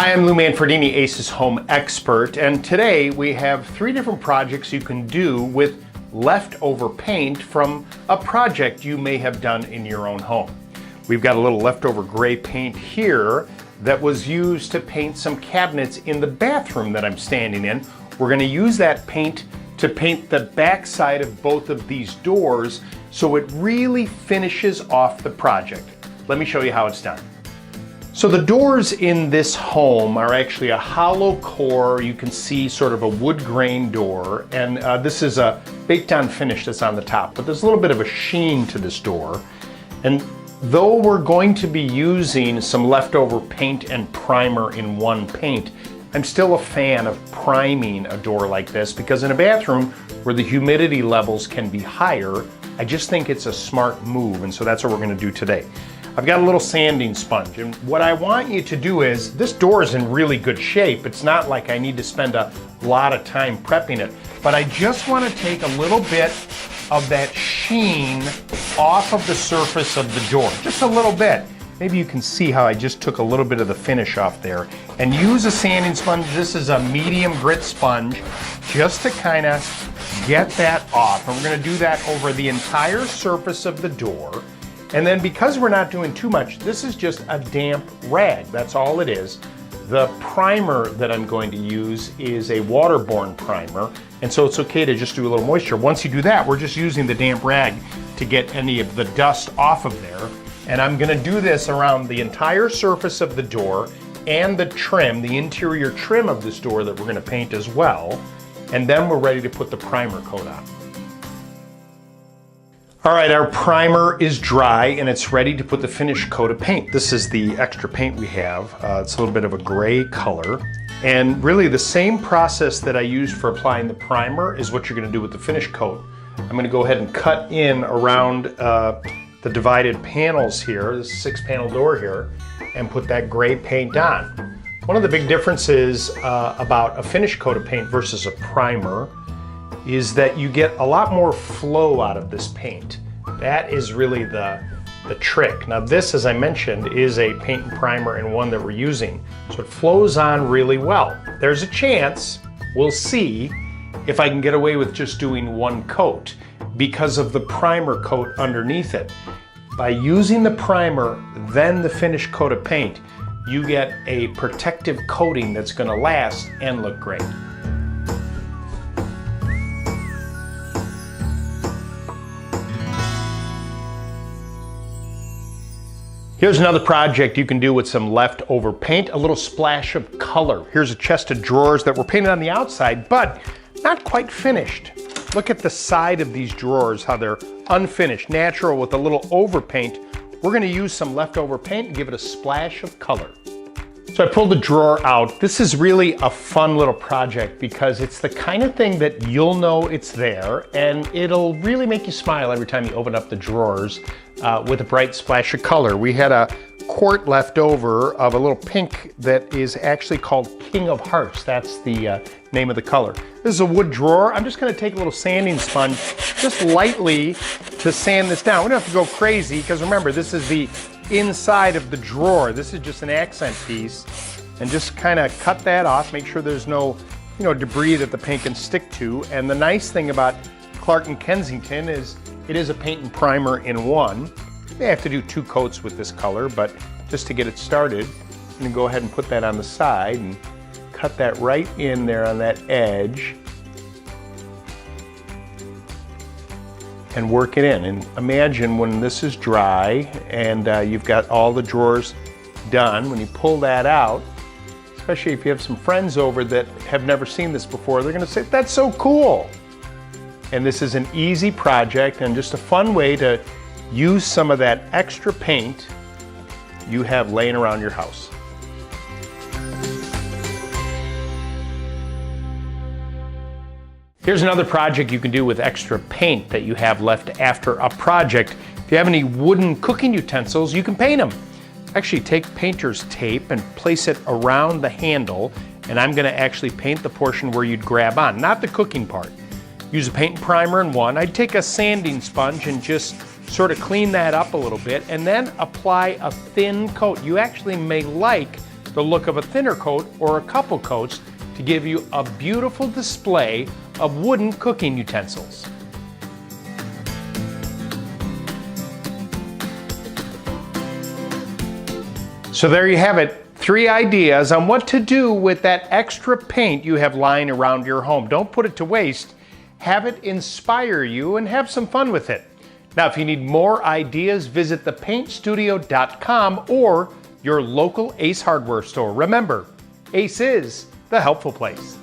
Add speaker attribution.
Speaker 1: Hi, I'm Manfredini, Ace's home expert, and today we have 3 different projects you can do with leftover paint from a project you may have done in your own home. We've got a little leftover gray paint here that was used to paint some cabinets in the bathroom that I'm standing in. We're going to use that paint to paint the back side of both of these doors so it really finishes off the project. Let me show you how it's done. So the doors in this home are actually a hollow core. You can see sort of a wood grain door, and this is a baked on finish that's on the top, but there's a little bit of a sheen to this door. And though we're going to be using some leftover paint and primer in one paint, I'm still a fan of priming a door like this because in a bathroom where the humidity levels can be higher, I just think it's a smart move, and so that's what we're going to do today. I've got a little sanding sponge, and what I want you to do is, this door is in really good shape. It's not like I need to spend a lot of time prepping it, but I just want to take a little bit of that sheen off of the surface of the door, just a little bit. Maybe you can see how I just took a little bit of the finish off there, and use a sanding sponge. This is a medium grit sponge, just to kind of get that off. And we're going to do that over the entire surface of the door. And then because we're not doing too much, this is just a damp rag. That's all it is. The primer that I'm going to use is a waterborne primer, and so it's okay to just do a little moisture. Once you do that, we're just using the damp rag to get any of the dust off of there. And I'm going to do this around the entire surface of the door and the trim, the interior trim of this door that we're going to paint as well. And then we're ready to put the primer coat on. All right, our primer is dry and it's ready to put the finish coat of paint. This is the extra paint we have. It's a little bit of a gray color. And really the same process that I used for applying the primer is what you're going to do with the finish coat. I'm going to go ahead and cut in around the divided panels here, this 6-panel door here, and put that gray paint on. One of the big differences about a finish coat of paint versus a primer is that you get a lot more flow out of this paint. That is really the trick. Now this, as I mentioned, is a paint and primer in one that we're using, so it flows on really well. There's a chance, we'll see, if I can get away with just doing one coat because of the primer coat underneath it. By using the primer, then the finish coat of paint, you get a protective coating that's going to last and look great. Here's another project you can do with some leftover paint, a little splash of color. Here's a chest of drawers that were painted on the outside, but not quite finished. Look at the side of these drawers, how they're unfinished, natural with a little overpaint. We're going to use some leftover paint and give it a splash of color. So I pulled the drawer out. This is really a fun little project because it's the kind of thing that you'll know it's there, and it'll really make you smile every time you open up the drawers with a bright splash of color. We had a quart left over of a little pink that is actually called King of Hearts. That's the name of the color. This is a wood drawer. I'm just going to take a little sanding sponge just lightly to sand this down. We don't have to go crazy because remember, this is the inside of the drawer. This is just an accent piece, and just kind of cut that off. Make sure there's no debris that the paint can stick to. And the nice thing about Clark & Kensington is it is a paint and primer in one. You may have to do 2 coats with this color, but just to get it started, I'm going to go ahead and put that on the side and cut that right in there on that edge and work it in. And imagine when this is dry and you've got all the drawers done, when you pull that out, especially if you have some friends over that have never seen this before, they're going to say, "That's so cool." And this is an easy project and just a fun way to use some of that extra paint you have laying around your house. Here's another project you can do with extra paint that you have left after a project. If you have any wooden cooking utensils, you can paint them. Actually, take painter's tape and place it around the handle, and I'm going to actually paint the portion where you'd grab on, not the cooking part. Use a paint and primer in one. I'd take a sanding sponge and just sort of clean that up a little bit, and then apply a thin coat. You actually may like the look of a thinner coat or a couple coats to give you a beautiful display of wooden cooking utensils. So there you have it, 3 ideas on what to do with that extra paint you have lying around your home. Don't put it to waste. Have it inspire you and have some fun with it. Now, if you need more ideas, visit thepaintstudio.com or your local Ace Hardware store. Remember, Ace is the helpful place.